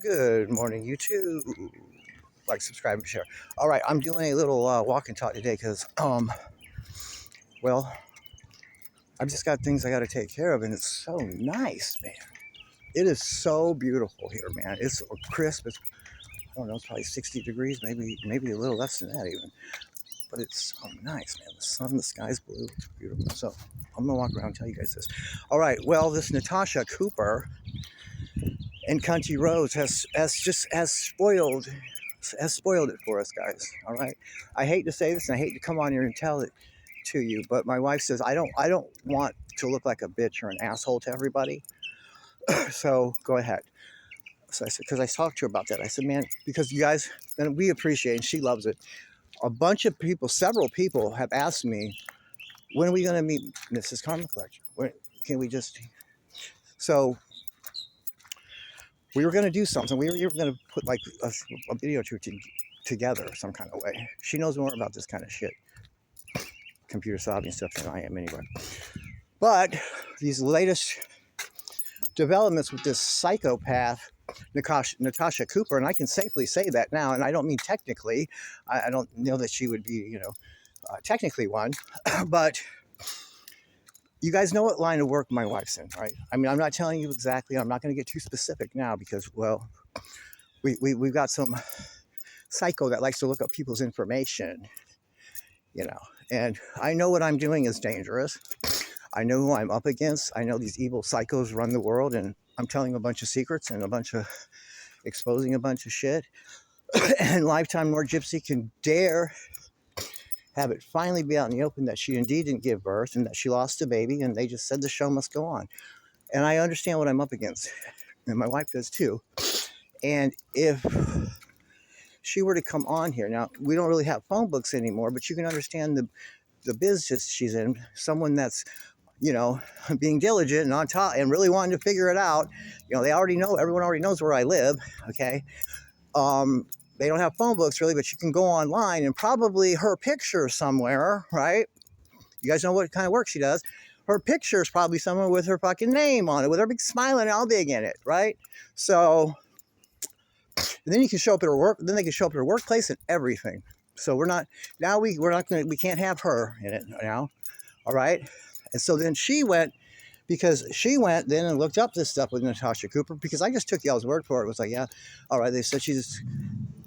Good morning, YouTube. Like, subscribe, and share. All right, I'm doing a little walk and talk today because, well, I've just got things I got to take care of, and it's so nice, man. It is so beautiful here, man. It's crisp. I don't know, it's probably 60 degrees, maybe a little less than that even. But it's so nice, man. The sun, the sky's blue. It's beautiful. So I'm gonna walk around and tell you guys this. All right. Well, this Natasha Cooper and Country Rose has spoiled it for us, guys. All right. I hate to say this, and I hate to come on here and tell it to you, but my wife says I don't want to look like a bitch or an asshole to everybody. So go ahead. So I said, because I talked to her about that. I said, man, because you guys, and we appreciate it, and she loves it. A bunch of people, several people, have asked me, when are we going to meet Mrs. Karma Collector? When can we just? So we were going to do something. We were going to put like a video together some kind of way. She knows more about this kind of shit, computer solving stuff, than I am anyway. But these latest developments with this psychopath, Natasha Cooper, and I can safely say that now, and I don't mean technically. I don't know that she would be, technically one, but you guys know what line of work my wife's in, right? I mean, I'm not telling you exactly. I'm not going to get too specific now because, well, we've got some psycho that likes to look up people's information, and I know what I'm doing is dangerous. I know who I'm up against. I know these evil psychos run the world, and I'm telling a bunch of secrets and exposing a bunch of shit. And Lifetime Lord Gypsy can dare have it finally be out in the open that she indeed didn't give birth and that she lost a baby, and they just said the show must go on. And I understand what I'm up against, and my wife does too. And if she were to come on here, now we don't really have phone books anymore, but you can understand the business she's in. Someone that's being diligent and on top and really wanting to figure it out. They already know, everyone already knows where I live. Okay. They don't have phone books really, but you can go online and probably her picture somewhere, right? You guys know what kind of work she does. Her picture is probably somewhere with her fucking name on it, with her big smile and all big in it, right? So then you can show up at her work. Then they can show up at her workplace and everything. So we're not we can't have her in it now. All right. And so then she went then and looked up this stuff with Natasha Cooper, because I just took y'all's word for it. It was like, yeah, all right. They said she's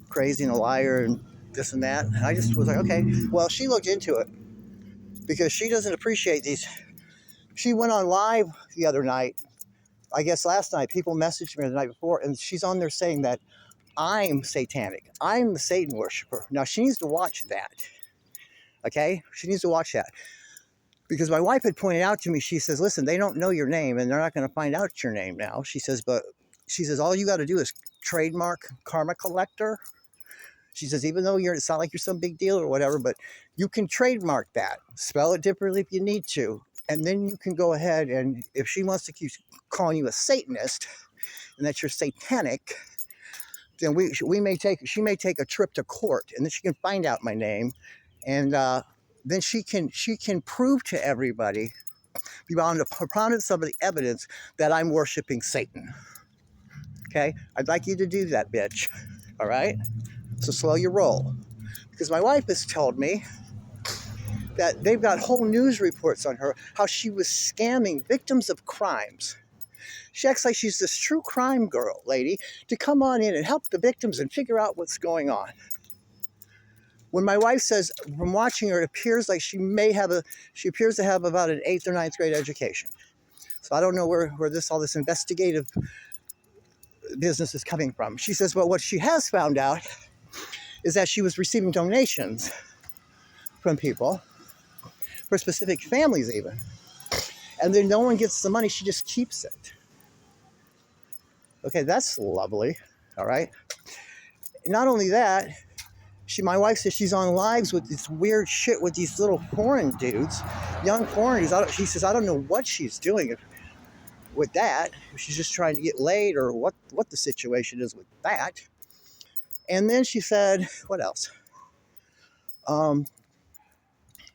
crazy and a liar and this and that. And I just was like, okay. Well, she looked into it because she doesn't appreciate these. She went on live the other night. I guess last night, people messaged me the night before, and she's on there saying that I'm satanic. I'm the Satan worshiper. Now, she needs to watch that. Okay? She needs to watch that. Because my wife had pointed out to me, she says, listen, they don't know your name, and they're not going to find out your name now. She says, all you got to do is trademark Karma Collector. She says, even though it's not like you're some big deal or whatever, but you can trademark that. Spell it differently if you need to. And then you can go ahead, and if she wants to keep calling you a Satanist and that you're satanic, then she may take a trip to court, and then she can find out my name, and then she can prove to everybody, beyond the preponderance of the evidence, that I'm worshiping Satan. Okay, I'd like you to do that, bitch. All right, so slow your roll, because my wife has told me that they've got whole news reports on her, how she was scamming victims of crimes. She acts like she's this true crime girl, lady, to come on in and help the victims and figure out what's going on. When my wife says, from watching her, it appears like she appears to have about an 8th or 9th grade education. So I don't know where all this investigative business is coming from. She says, but what she has found out is that she was receiving donations from people, for specific families even. And then no one gets the money, she just keeps it. Okay, that's lovely, all right? Not only that, my wife says she's on lives with this weird shit with these little foreign dudes, young foreign dudes. She says, I don't know what she's doing with that. If she's just trying to get laid or what the situation is with that. And then she said, what else?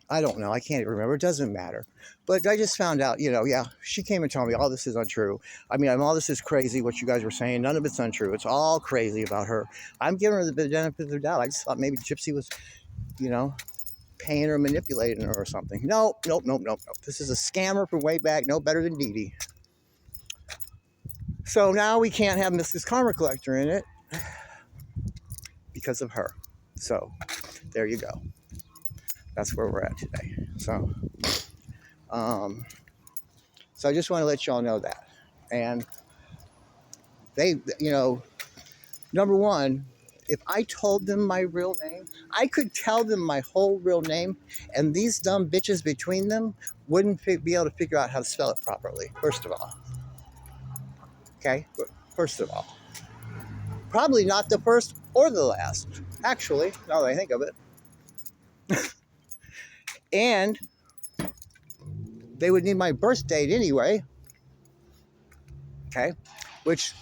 I don't know. I can't even remember. It doesn't matter. But I just found out, yeah, she came and told me all this is untrue. I mean, all this is crazy, what you guys were saying. None of it's untrue. It's all crazy about her. I'm giving her the benefit of the doubt. I just thought maybe Gypsy was, you know, paying her, manipulating her or something. Nope, nope, nope, nope, nope. This is a scammer from way back, no better than Dee Dee. So now we can't have Mrs. Karma Collector in it because of her. So there you go. That's where we're at today. So I just want to let y'all know that. And they, number one, if I told them my real name, I could tell them my whole real name, and these dumb bitches between them wouldn't be able to figure out how to spell it properly, first of all. Okay? First of all. Probably not the first or the last, actually, now that I think of it. And they would need my birth date anyway. Okay? Which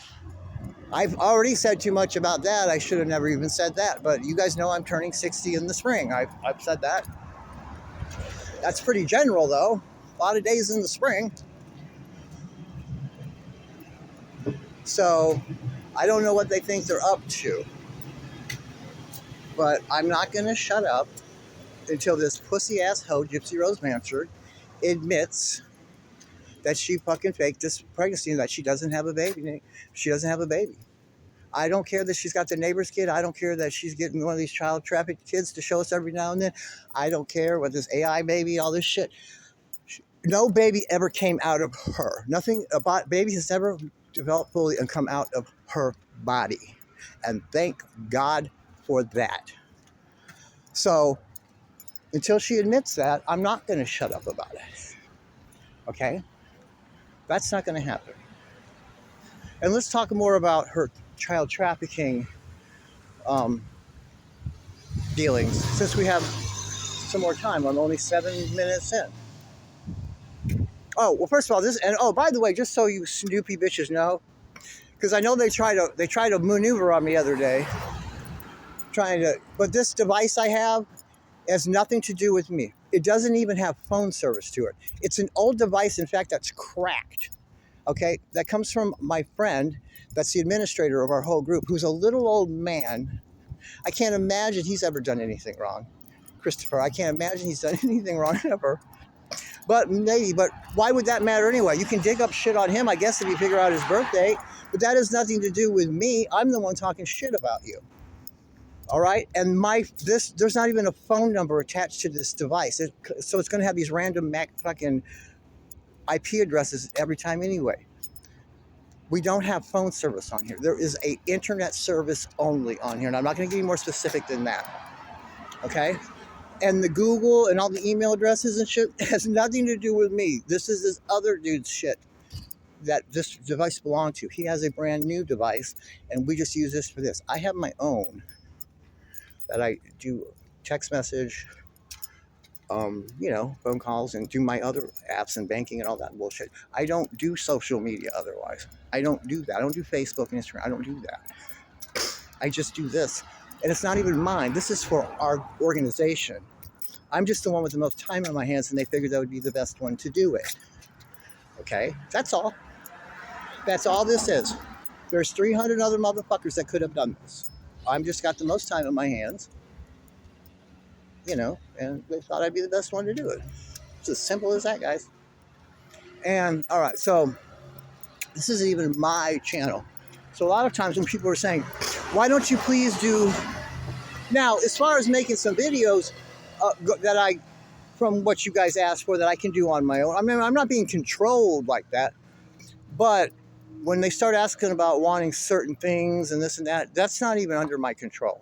I've already said too much about that. I should have never even said that. But you guys know I'm turning 60 in the spring. I've said that. That's pretty general, though. A lot of days in the spring. So I don't know what they think they're up to. But I'm not going to shut up until this pussy-ass hoe, Gypsy Rose Mansard, admits that she fucking faked this pregnancy and that she doesn't have a baby. She doesn't have a baby. I don't care that she's got the neighbor's kid. I don't care that she's getting one of these child trafficked kids to show us every now and then. I don't care what this AI baby, all this shit. No baby ever came out of her. Nothing about baby has never developed fully and come out of her body. And thank God for that. So until she admits that, I'm not going to shut up about it. Okay? That's not going to happen. And let's talk more about her child trafficking dealings, since we have some more time. I'm only 7 minutes in. Oh, well, first of all, by the way, just so you snoopy bitches know, because I know they try to maneuver on me the other day, but this device I have has nothing to do with me. It doesn't even have phone service to it. It's an old device, in fact, that's cracked. Okay, that comes from my friend, that's the administrator of our whole group, who's a little old man. I can't imagine he's ever done anything wrong. Christopher, I can't imagine he's done anything wrong ever. But why would that matter anyway? You can dig up shit on him, I guess, if you figure out his birth date, but that has nothing to do with me. I'm the one talking shit about you. All right, and there's not even a phone number attached to this device, so it's going to have these random fucking IP addresses every time anyway. We don't have phone service on here. There is a internet service only on here, and I'm not going to get any more specific than that. Okay, and the Google and all the email addresses and shit has nothing to do with me. This is this other dude's shit that this device belonged to. He has a brand new device, and we just use this for this. I have my own that I do text message, phone calls, and do my other apps and banking and all that bullshit. I don't do social media otherwise. I don't do that. I don't do Facebook and Instagram. I don't do that. I just do this. And it's not even mine. This is for our organization. I'm just the one with the most time on my hands, and they figured that would be the best one to do it. Okay? That's all. That's all this is. There's 300 other motherfuckers that could have done this. I'm just got the most time on my hands. And they thought I'd be the best one to do it. It's as simple as that, guys. And, all right, so this isn't even my channel. So a lot of times when people are saying, why don't you please do... Now, as far as making some videos from what you guys asked for, that I can do on my own. I mean, I'm not being controlled like that. But when they start asking about wanting certain things and this and that, that's not even under my control.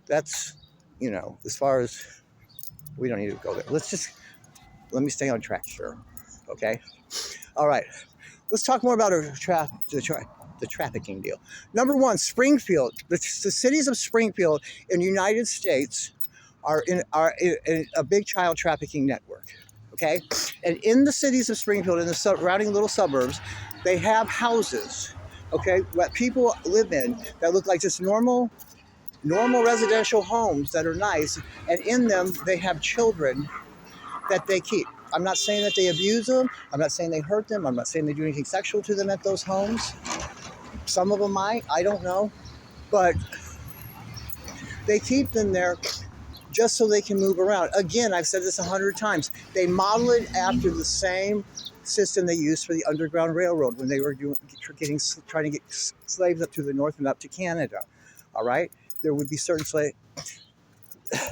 That's, as far as, we don't need to go there. Let me stay on track here, okay? All right, let's talk more about the trafficking deal. Number one, Springfield. The cities of Springfield in the United States are in a big child trafficking network, okay? And in the cities of Springfield, in the surrounding little suburbs, they have houses, okay, that people live in that look like just normal normal residential homes that are nice, and in them they have children that they keep. I'm not saying that they abuse them. I'm not saying they hurt them. I'm not saying they do anything sexual to them at those homes. Some of them might. I don't know. But they keep them there just so they can move around. Again, I've said this 100 times. They model it after the same system they used for the Underground Railroad when they were trying to get slaves up to the north and up to Canada. All right? There would be certain slaves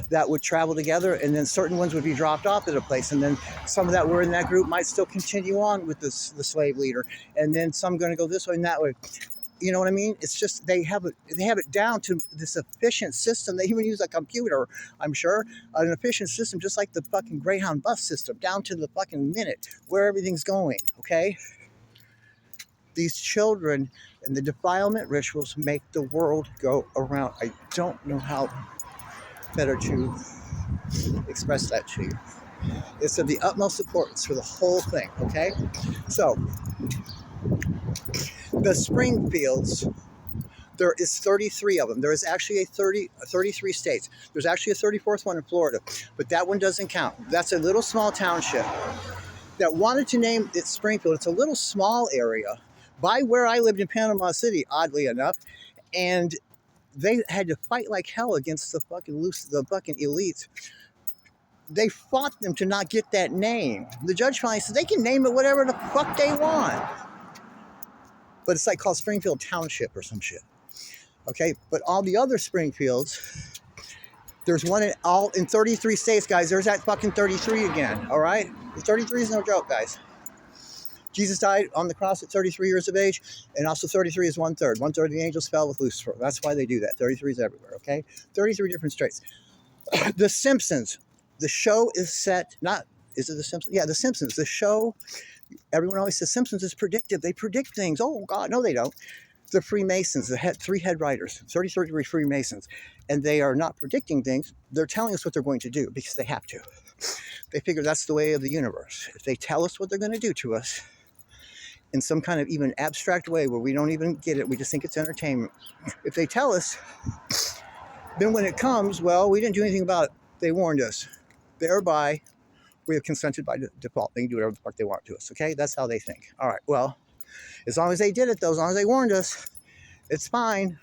that would travel together, and then certain ones would be dropped off at a place, and then some that were in that group might still continue on with the slave leader, and then some going to go this way and that way. You know what I mean? It's just they have it down to this efficient system. They even use a computer, I'm sure, an efficient system just like the fucking Greyhound bus system, down to the fucking minute where everything's going. Okay, these children and the defilement rituals make the world go around. I don't know how better to express that to you. It's of the utmost importance for the whole thing. Okay, so the Springfields, there is 33 of them. There is actually 33 states. There's actually a 34th one in Florida, but that one doesn't count. That's a little small township that wanted to name it Springfield. It's a little small area by where I lived in Panama City, oddly enough, and they had to fight like hell against the fucking elites. They fought them to not get that name. The judge finally said they can name it whatever the fuck they want. But it's like called Springfield Township or some shit. Okay, but all the other Springfields, there's one in 33 states, guys. There's that fucking 33 again, all right? The 33 is no joke, guys. Jesus died on the cross at 33 years of age, and also 33 is 1/3. 1/3 of the angels fell with Lucifer. That's why they do that. 33 is everywhere, okay? 33 different states. The Simpsons. The show is set, is it The Simpsons? Yeah, The Simpsons. The show, everyone always says Simpsons is predictive. They predict things. Oh, God, no, they don't. The Freemasons, three head writers, 33 Freemasons, and they are not predicting things. They're telling us what they're going to do because they have to. They figure that's the way of the universe. If they tell us what they're going to do to us in some kind of even abstract way where we don't even get it, we just think it's entertainment. If they tell us, then when it comes, well, we didn't do anything about it. They warned us. Thereby, we have consented by default. They can do whatever the fuck they want to us, okay? That's how they think. All right, well, as long as they did it, though, as long as they warned us, it's fine.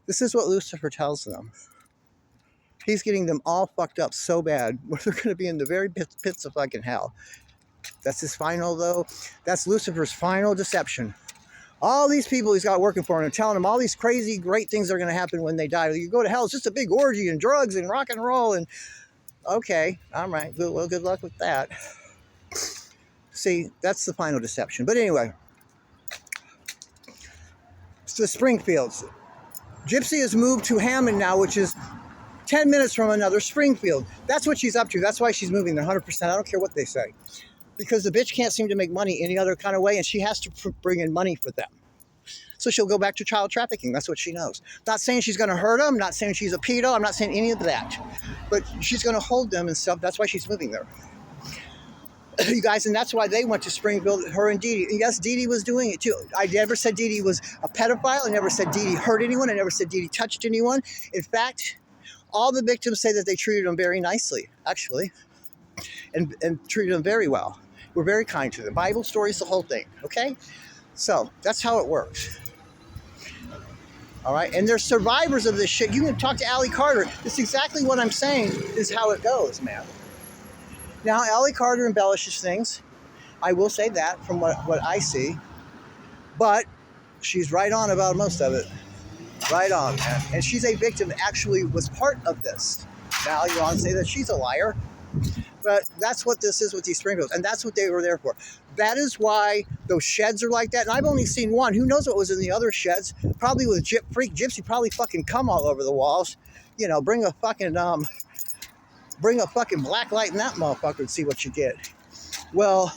This is what Lucifer tells them. He's getting them all fucked up so bad where they're going to be in the very pits of fucking hell. That's his final, though. That's Lucifer's final deception. All these people he's got working for him and telling them all these crazy, great things are going to happen when they die. You go to hell, it's just a big orgy and drugs and rock and roll. And okay, all right, well, good luck with that. See, that's the final deception. But anyway, it's the Springfields. Gypsy has moved to Hammond now, which is 10 minutes from another Springfield. That's what she's up to. That's why she's moving there 100%. I don't care what they say. Because the bitch can't seem to make money any other kind of way, and she has to bring in money for them. So she'll go back to child trafficking. That's what she knows. Not saying she's going to hurt them. Not saying she's a pedo. I'm not saying any of that. But she's going to hold them and stuff. That's why she's moving there. You guys, and that's why they went to Springfield, her and Dee Dee. And yes, Dee Dee was doing it too. I never said Dee Dee was a pedophile. I never said Dee Dee hurt anyone. I never said Dee Dee touched anyone. In fact, all the victims say that they treated them very nicely, actually, and treated them very well. We're very kind to them. Bible stories, the whole thing, okay? So that's how it works. All right, and they're survivors of this shit. You can talk to Allie Carter. It's exactly what I'm saying is how it goes, man. Now, Allie Carter embellishes things. I will say that from what I see. But she's right on about most of it. Right on, man. And she's a victim that actually was part of this. Now, you want to say that she's a liar. But that's what this is with these Springfields. And that's what they were there for. That is why those sheds are like that. And I've only seen one. Who knows what was in the other sheds? Probably with Freak Gypsy probably fucking come all over the walls. You know, bring a fucking black light in that motherfucker and see what you get. Well,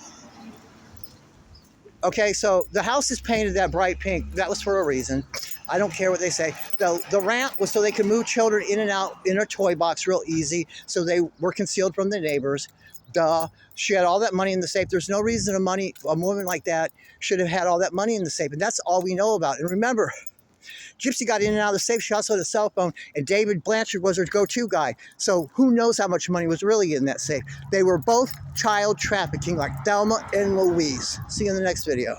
okay, so the house is painted that bright pink. That was for a reason. I don't care what they say. The ramp was so they could move children in and out in a toy box real easy, so they were concealed from the neighbors. Duh. She had all that money in the safe. There's no reason a woman like that should have had all that money in the safe, and that's all we know about. And remember, Gypsy got in and out of the safe. She also had a cell phone, and David Blanchard was her go-to guy. So who knows how much money was really in that safe. They were both child trafficking like Thelma and Louise. See you in the next video.